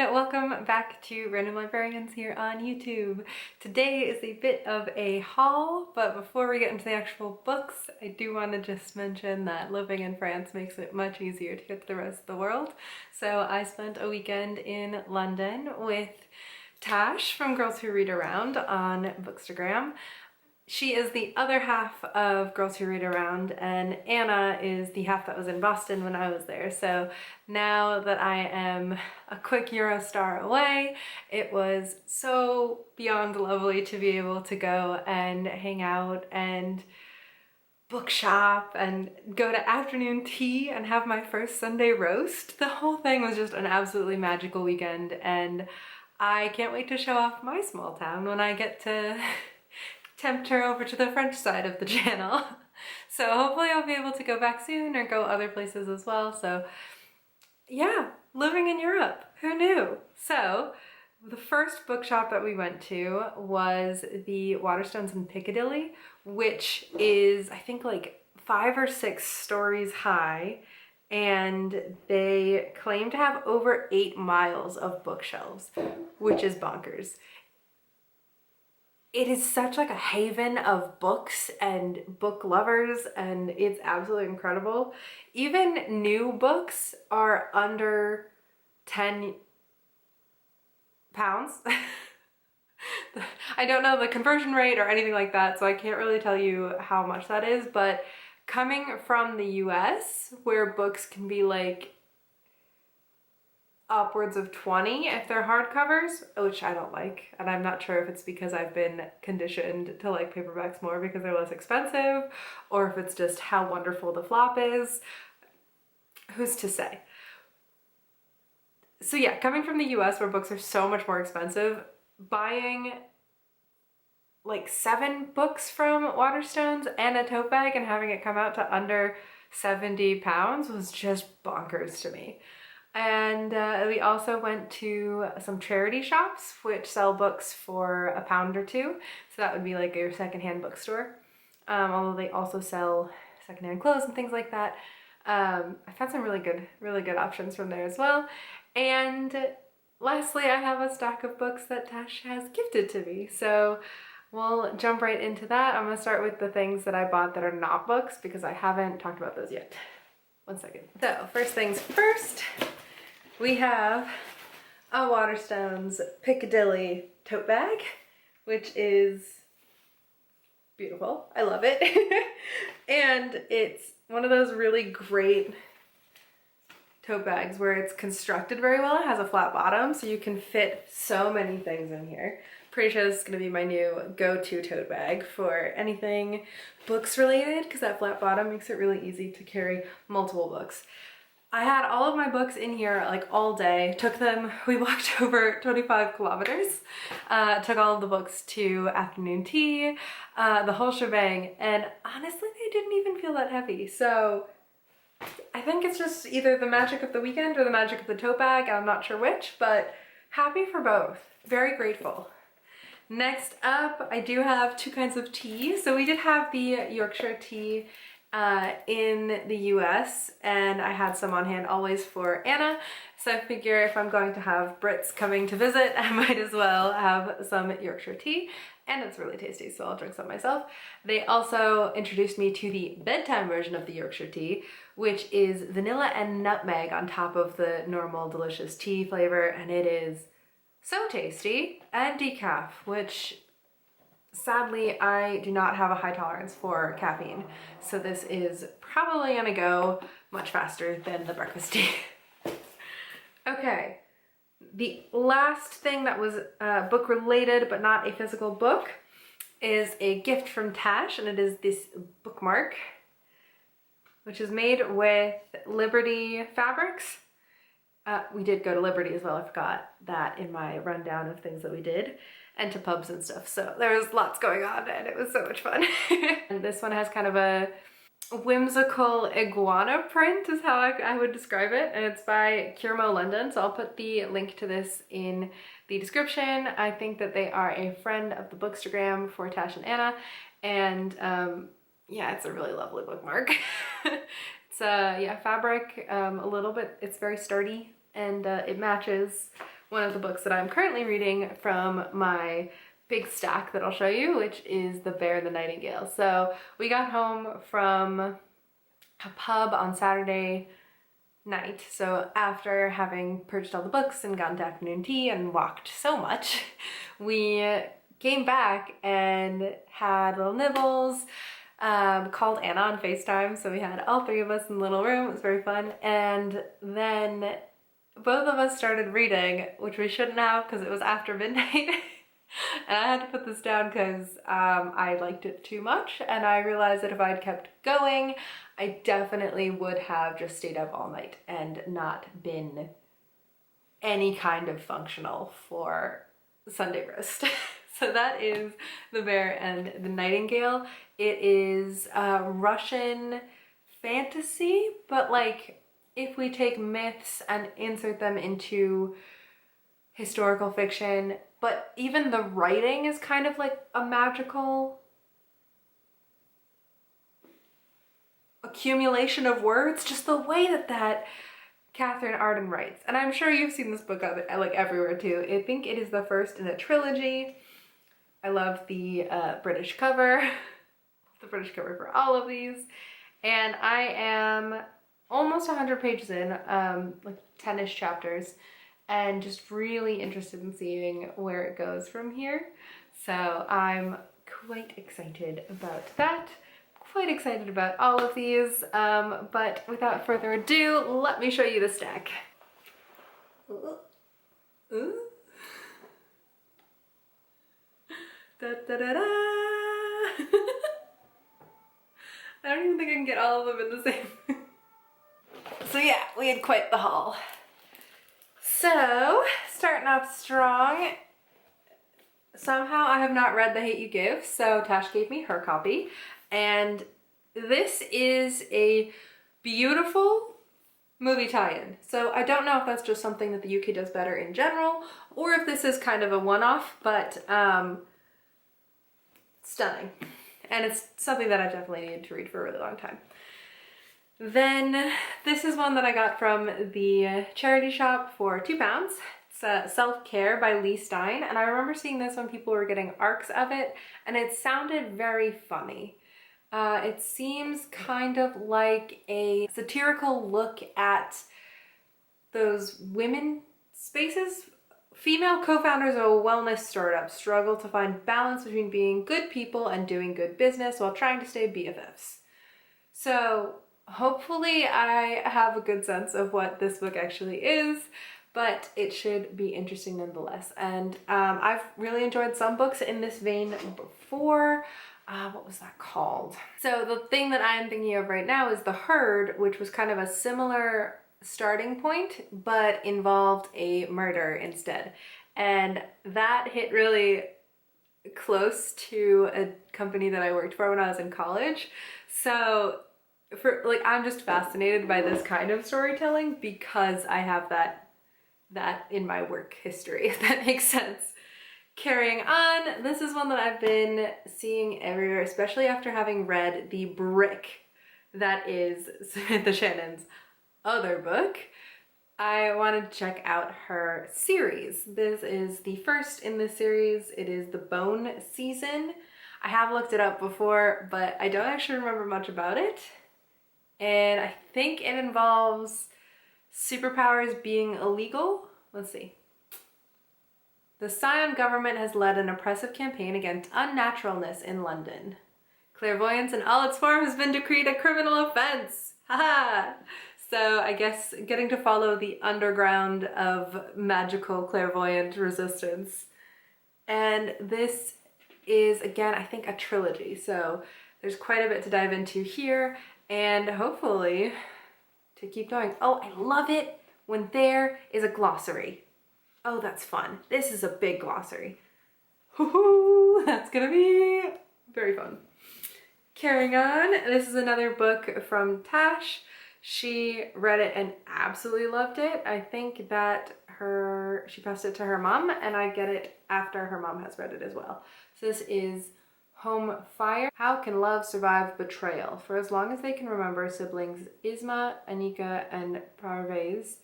and welcome back to Random Librarians here on YouTube. Today is a bit of a haul, but before we get into the actual books, I do want to just mention that living in France makes it much easier to get to the rest of the world. So I spent a weekend in London with Tash from Girls Who Read Around on bookstagram. She is the other half of Girls Who Read Around, and Anna is the half that was in Boston when I was there. So now that I am a quick Eurostar away, it was so beyond lovely to be able to go and hang out and bookshop and go to afternoon tea and have my first Sunday roast. The whole thing was just an absolutely magical weekend, and I can't wait to show off my small town when I get to tempt her over to the French side of the channel. So hopefully I'll be able to go back soon or go other places as well. So yeah, living in Europe, who knew? So the first bookshop that we went to was the Waterstones in Picadilly, which is I think like 5 or 6 stories high, and they claim to have over 8 miles of bookshelves, which is bonkers. It is such like a haven of books and book lovers, and it's absolutely incredible. Even new books are under 10 pounds. I don't know the conversion rate or anything like that, so I can't really tell you how much that is, but coming from the US, where books can be like upwards of 20 if they're hardcovers, which I don't like, and I'm not sure if it's because I've been conditioned to like paperbacks more because they're less expensive, or if it's just how wonderful the flop is. Who's to say? So yeah, coming from the US where books are so much more expensive, buying like 7 books from Waterstones and a tote bag and having it come out to under 70 pounds was just bonkers to me. And we also went to some charity shops which sell books for £1 or £2. So that would be like your secondhand bookstore. Although they also sell secondhand clothes and things like that. I found some really good options from there as well. And lastly, I have a stack of books that Tash has gifted to me. So we'll jump right into that. I'm gonna start with the things that I bought that are not books because I haven't talked about those yet. One second. So first things first, we have a Waterstones Picadilly tote bag, which is beautiful. I love it. And it's one of those really great tote bags where it's constructed very well. It has a flat bottom, so you can fit so many things in here. Pretty sure this is gonna be my new go-to tote bag for anything books related, because that flat bottom makes it really easy to carry multiple books. I had all of my books in here like all day, we walked over 25 kilometers, took all of the books to afternoon tea, the whole shebang, and honestly they didn't even feel that heavy. So I think it's just either the magic of the weekend or the magic of the tote bag, I'm not sure which, but happy for both. Very grateful. Next up, I do have 2 kinds of tea. So we did have the Yorkshire tea in the US, and I had some on hand always for Anna, so I figure if I'm going to have Brits coming to visit, I might as well have some Yorkshire tea, and it's really tasty, so I'll drink some myself. They also introduced me to the bedtime version of the Yorkshire tea, which is vanilla and nutmeg on top of the normal delicious tea flavor, and it is so tasty, and decaf, which sadly, I do not have a high tolerance for caffeine, so this is probably gonna go much faster than the breakfast tea. Okay, the last thing that was book related but not a physical book is a gift from Tash, and it is this bookmark, which is made with Liberty fabrics. We did go to Liberty as well, I forgot that in my rundown of things that we did, and to pubs and stuff, so there was lots going on and it was so much fun. And this one has kind of a whimsical iguana print is how I would describe it, and it's by Curmo London, so I'll put the link to this in the description. I think that they are a friend of the Bookstagram for Tash and Anna, and yeah, it's a really lovely bookmark. It's yeah, fabric, a little bit, it's very sturdy, and it matches one of the books that I'm currently reading from my big stack that I'll show you, which is The Bear and the Nightingale. So we got home from a pub on Saturday night. So after having purchased all the books and gotten to afternoon tea and walked so much, we came back and had little nibbles, called Anna on FaceTime. So we had all three of us in the little room. It was very fun. And then both of us started reading, which we shouldn't have because it was after midnight. And I had to put this down because I liked it too much, and I realized that if I'd kept going, I definitely would have just stayed up all night and not been any kind of functional for Sunday roast. So that is The Bear and the Nightingale. It is Russian fantasy, but like if we take myths and insert them into historical fiction, but even the writing is kind of like a magical accumulation of words, just the way that Catherine Arden writes. And I'm sure you've seen this book like everywhere too. I think it is the first in a trilogy. I love the British cover, the British cover for all of these. And I am almost 100 pages in, like 10-ish chapters, and just really interested in seeing where it goes from here. So I'm quite excited about that. Quite excited about all of these, but without further ado, let me show you the stack. Ooh. Da, da, da, da. I don't even think I can get all of them in the same. So yeah, we had quite the haul. So, starting off strong, somehow I have not read The Hate You Give, so Tash gave me her copy, and this is a beautiful movie tie-in. So I don't know if that's just something that the UK does better in general, or if this is kind of a one-off, but stunning. And it's something that I've definitely needed to read for a really long time. Then this is one that I got from the charity shop for £2. It's Self-Care by Lee Stein, and I remember seeing this when people were getting ARCs of it, and it sounded very funny. It seems kind of like a satirical look at those women spaces. Female co-founders of a wellness startup struggle to find balance between being good people and doing good business while trying to stay BFFs. So hopefully I have a good sense of what this book actually is, but it should be interesting nonetheless. And I've really enjoyed some books in this vein before. What was that called? So the thing that I'm thinking of right now is The Herd, which was kind of a similar starting point, but involved a murder instead. And that hit really close to a company that I worked for when I was in college. So I'm just fascinated by this kind of storytelling because I have that in my work history, if that makes sense. Carrying on, this is one that I've been seeing everywhere, especially after having read the brick that is Samantha Shannon's other book. I wanted to check out her series. This is the first in this series. It is The Bone Season. I have looked it up before, but I don't actually remember much about it. And I think it involves superpowers being illegal. Let's see. The Scion government has led an oppressive campaign against unnaturalness in London. Clairvoyance in all its form has been decreed a criminal offense. Haha! So I guess getting to follow the underground of magical clairvoyant resistance. And this is, again, I think a trilogy. So there's quite a bit to dive into here, and hopefully to keep going. Oh, I love it when there is a glossary. Oh, that's fun. This is a big glossary. Hoo-hoo, that's gonna be very fun. Carrying on, this is another book from Tash. She read it and absolutely loved it. I think that she passed it to her mom, and I get it after her mom has read it as well. So this is Home Fire. How can love survive betrayal? For as long as they can remember, siblings Isma, Anika, and Parvez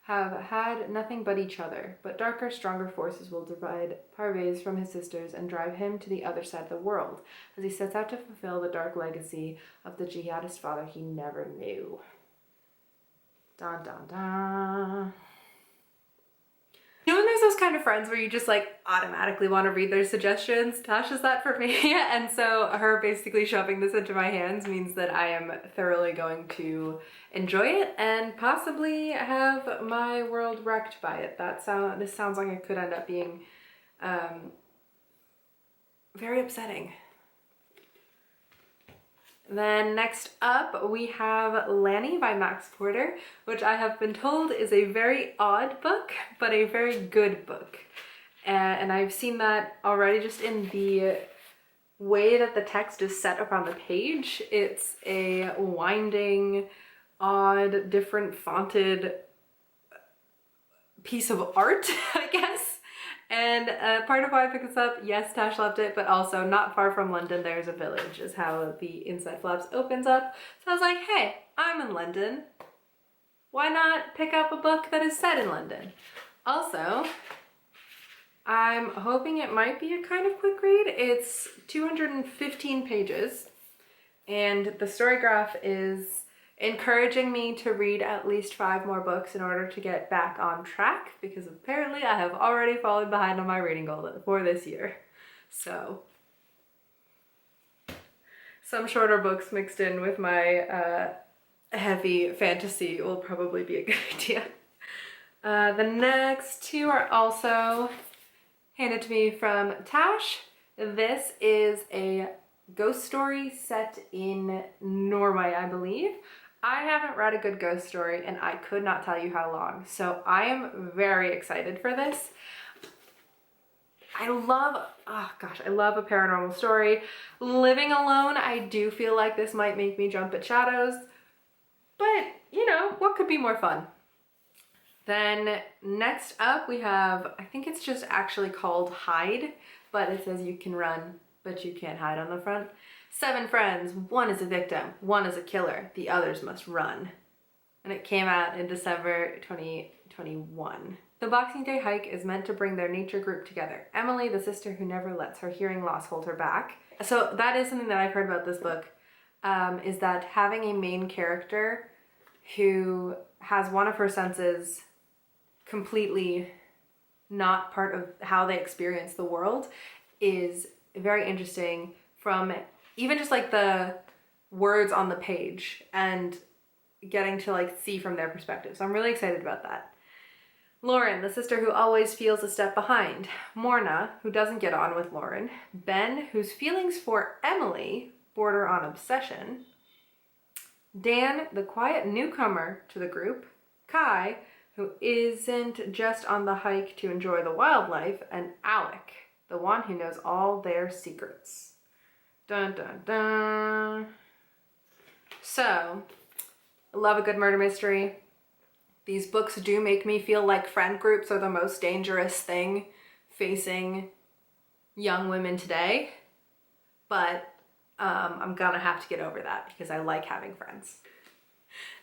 have had nothing but each other, but darker, stronger forces will divide Parvez from his sisters and drive him to the other side of the world as he sets out to fulfill the dark legacy of the jihadist father he never knew. Dun dun dun. You know when there's those kind of friends where you just like automatically want to read their suggestions? Tash is that for me. And so her basically shoving this into my hands means that I am thoroughly going to enjoy it and possibly have my world wrecked by it. This sounds like it could end up being very upsetting. Then next up we have Lanny by Max Porter, which I have been told is a very odd book, but a very good book. And I've seen that already just in the way that the text is set up on the page. It's a winding, odd, different fonted piece of art, I guess. And part of why I picked this up, yes, Tash loved it, but also not far from London, there's a village, is how the inside flaps opens up. So I was like, hey, I'm in London. Why not pick up a book that is set in London? Also, I'm hoping it might be a kind of quick read. It's 215 pages, and the story graph is encouraging me to read at least 5 more books in order to get back on track, because apparently I have already fallen behind on my reading goal for this year. So some shorter books mixed in with my heavy fantasy will probably be a good idea. The next 2 are also handed to me from Tash. This is a ghost story set in Norway, I believe. I haven't read a good ghost story and I could not tell you how long, so I am very excited for this. I love a paranormal story. Living alone, I do feel like this might make me jump at shadows, but you know, what could be more fun? Then next up we have, I think it's just actually called Hide, but it says you can run, but you can't hide on the front. 7 friends, 1 is a victim, 1 is a killer, the others must run. And it came out in December 2021. The Boxing Day hike is meant to bring their nature group together. Emily, the sister who never lets her hearing loss hold her back. So that is something that I've heard about this book, is that having a main character who has one of her senses completely not part of how they experience the world is very interesting, from even just like the words on the page and getting to like see from their perspective. So I'm really excited about that. Lauren, the sister who always feels a step behind. Morna, who doesn't get on with Lauren. Ben, whose feelings for Emily border on obsession. Dan, the quiet newcomer to the group. Kai, who isn't just on the hike to enjoy the wildlife. And Alec, the one who knows all their secrets. Dun dun dun. So, I love a good murder mystery. These books do make me feel like friend groups are the most dangerous thing facing young women today. But I'm gonna have to get over that because I like having friends.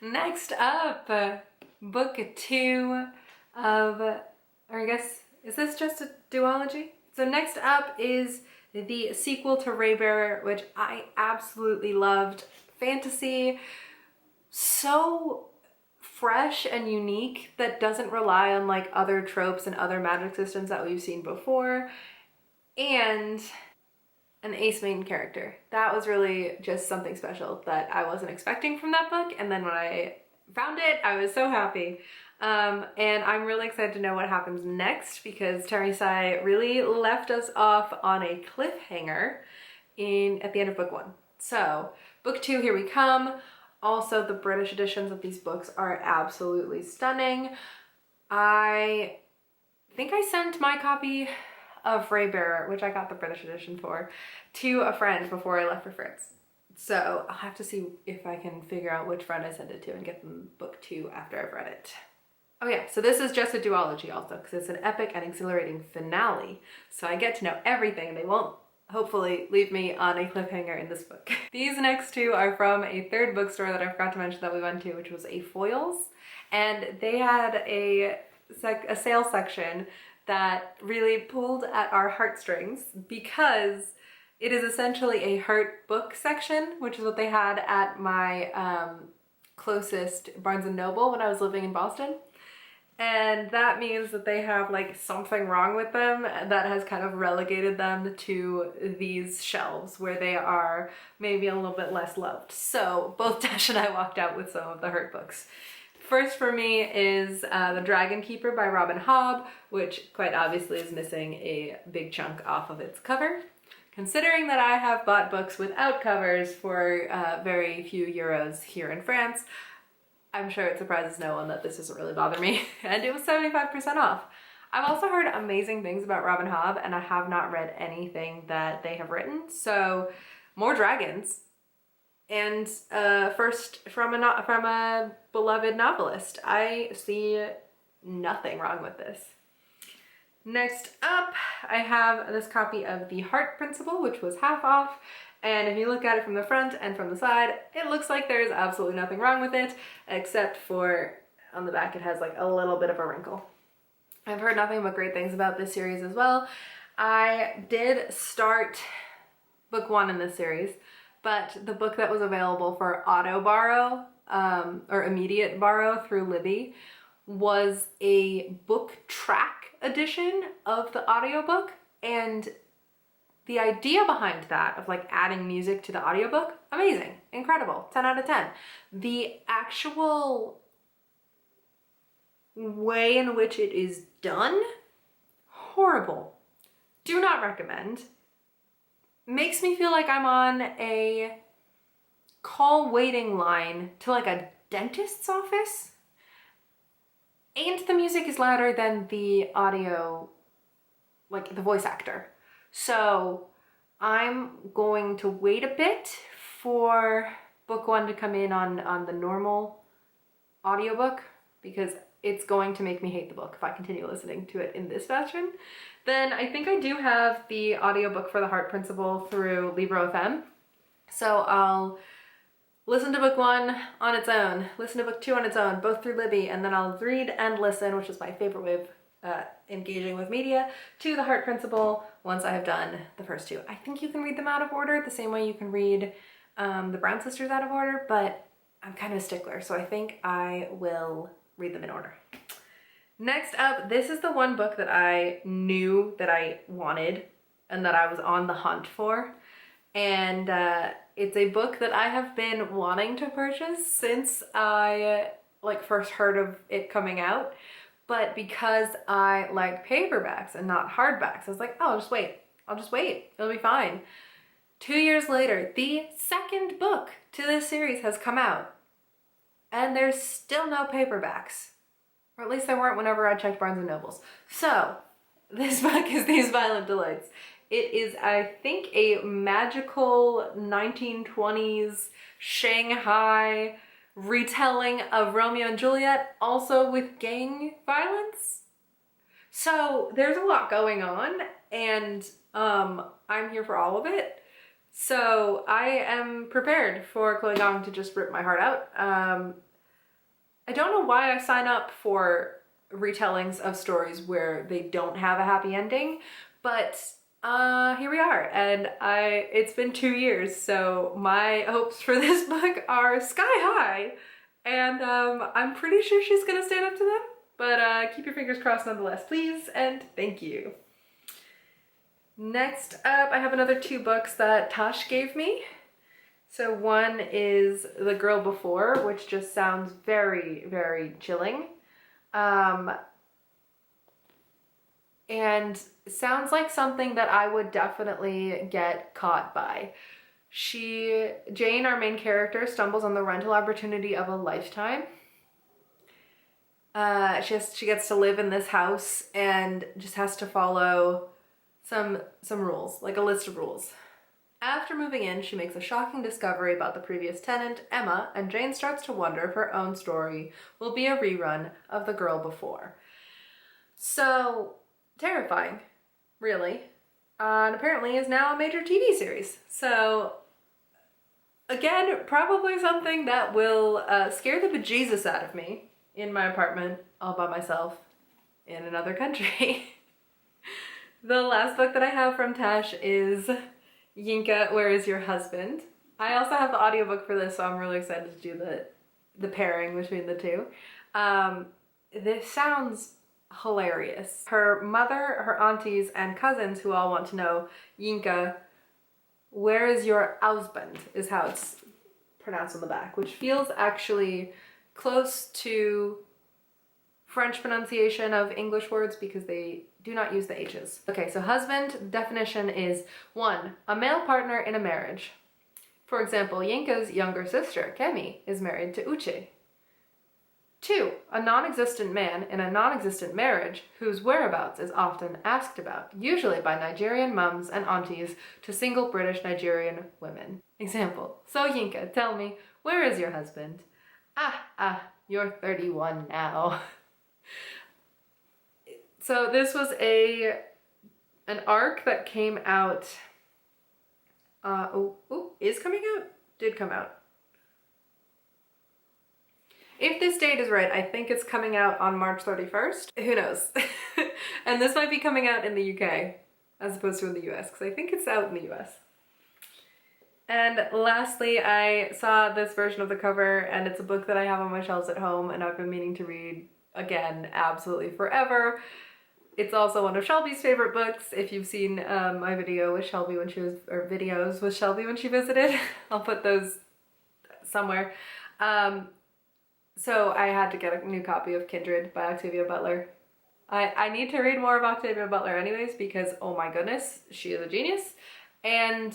Next up, book 2 of, or I guess, is this just a duology? So next up is the sequel to Raybearer, which I absolutely loved. Fantasy, so fresh and unique, that doesn't rely on like other tropes and other magic systems that we've seen before, and an ace main character. That was really just something special that I wasn't expecting from that book, and then when I found it, I was so happy. And I'm really excited to know what happens next, because Terry Sai really left us off on a cliffhanger at the end of book 1. So book 2, here we come. Also, the British editions of these books are absolutely stunning. I think I sent my copy of Raybearer, which I got the British edition for, to a friend before I left for France. So I'll have to see if I can figure out which friend I sent it to and get them book 2 after I've read it. Oh yeah, so this is just a duology also, because it's an epic and exhilarating finale. So I get to know everything. They won't hopefully leave me on a cliffhanger in this book. These next 2 are from a third bookstore that I forgot to mention that we went to, which was a Foyle's. and they had a sale section that really pulled at our heartstrings because it is essentially a heart book section, which is what they had at my closest Barnes & Noble when I was living in Boston. And that means that they have like something wrong with them that has kind of relegated them to these shelves where they are maybe a little bit less loved. So both Tash and I walked out with some of the Hurt books. First for me is The Dragon Keeper by Robin Hobb, which quite obviously is missing a big chunk off of its cover. Considering that I have bought books without covers for very few euros here in France, I'm sure it surprises no one that this doesn't really bother me, and it was 75% off. I've also heard amazing things about Robin Hobb, and I have not read anything that they have written, so more dragons. And first from a beloved novelist. I see nothing wrong with this. Next up, I have this copy of The Heart Principle, which was half off. And if you look at it from the front and from the side, it looks like there's absolutely nothing wrong with it, except for on the back it has like a little bit of a wrinkle. I've heard nothing but great things about this series as well. I did start book 1 in this series, but the book that was available for auto borrow or immediate borrow through Libby was a book track edition of the audiobook, and the idea behind that of like adding music to the audiobook, amazing, incredible, 10 out of 10. The actual way in which it is done, horrible. Do not recommend. Makes me feel like I'm on a call waiting line to like a dentist's office. And the music is louder than the audio, like the voice actor. So I'm going to wait a bit for book 1 to come in on the normal audiobook, because it's going to make me hate the book if I continue listening to it in this fashion. Then I think I do have the audiobook for The Heart Principle through Libro.fm. So I'll listen to book 1 on its own, listen to book 2 on its own, both through Libby, and then I'll read and listen, which is my favorite way of engaging with media, to The Heart Principle once I have done the first 2. I think you can read them out of order the same way you can read the Brown Sisters out of order, but I'm kind of a stickler, so I think I will read them in order. Next up, this is the one book that I knew that I wanted and that I was on the hunt for, and it's a book that I have been wanting to purchase since I first heard of it coming out. But because I like paperbacks and not hardbacks, I was like, oh, I'll just wait, it'll be fine. 2 years later, the second book to this series has come out, and there's still no paperbacks. Or at least there weren't whenever I checked Barnes & Nobles. So, this book is These Violent Delights. It is, I think, a magical 1920s Shanghai retelling of Romeo and Juliet, also with gang violence. So there's a lot going on, and I'm here for all of it. So I am prepared for Chloe Gong to just rip my heart out. I don't know why I sign up for retellings of stories where they don't have a happy ending, but here we are, and it's been 2 years, so my hopes for this book are sky high, and I'm pretty sure she's gonna stand up to them, but keep your fingers crossed nonetheless, please, and thank you. Next up, I have another 2 books that Tash gave me. So one is The Girl Before, which just sounds very, very chilling. And sounds like something that I would definitely get caught by. Jane, our main character, stumbles on the rental opportunity of a lifetime. She gets to live in this house and just has to follow some rules, like a list of rules. After moving in, she makes a shocking discovery about the previous tenant, Emma, and Jane starts to wonder if her own story will be a rerun of The Girl Before. So, terrifying, really. And apparently is now a major TV series. So, again, probably something that will scare the bejesus out of me in my apartment all by myself in another country. The last book that I have from Tash is Inca, Where Is Your Husband? I also have the audiobook for this, so I'm really excited to do the pairing between the two. This sounds hilarious. Her mother, her aunties, and cousins who all want to know, Inca, where is your husband, is how it's pronounced on the back, which feels actually close to French pronunciation of English words because they do not use the H's. Okay, so husband definition is 1, a male partner in a marriage. For example, Yinka's younger sister, Kemi, is married to Uche. 2, a non-existent man in a non-existent marriage whose whereabouts is often asked about, usually by Nigerian mums and aunties to single British Nigerian women. Example, so Yinka, tell me, where is your husband? You're 31 now. So this was an arc that came out, is coming out? Did come out. If this date is right, I think it's coming out on March 31st. Who knows? And this might be coming out in the UK as opposed to in the US, because I think it's out in the US. And lastly, I saw this version of the cover, and it's a book that I have on my shelves at home and I've been meaning to read again absolutely forever. It's also one of Shelby's favorite books. If you've seen my video with Shelby when she was, or videos with Shelby when she visited, I'll put those somewhere. So I had to get a new copy of Kindred by Octavia Butler. I need to read more of Octavia Butler anyways because, oh my goodness, she is a genius. And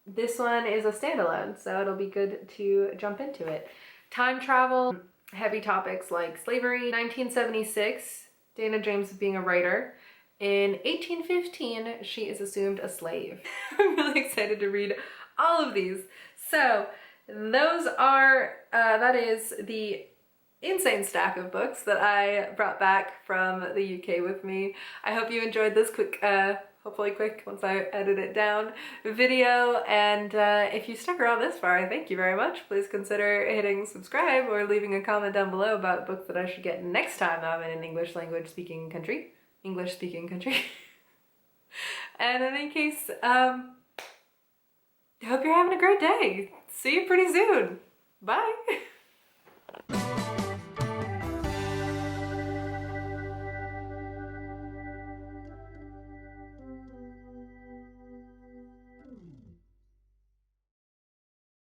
this one is a standalone, so it'll be good to jump into it. Time travel, heavy topics like slavery. 1976, Dana dreams of being a writer. In 1815, she is assumed a slave. I'm really excited to read all of these. So those are, that is the insane stack of books that I brought back from the UK with me. I hope you enjoyed this quick, hopefully quick once I edit it down, video. And if you stuck around this far, I thank you very much. Please consider hitting subscribe or leaving a comment down below about books that I should get next time I'm in an English speaking country. And in any case, I hope you're having a great day. See you pretty soon. Bye.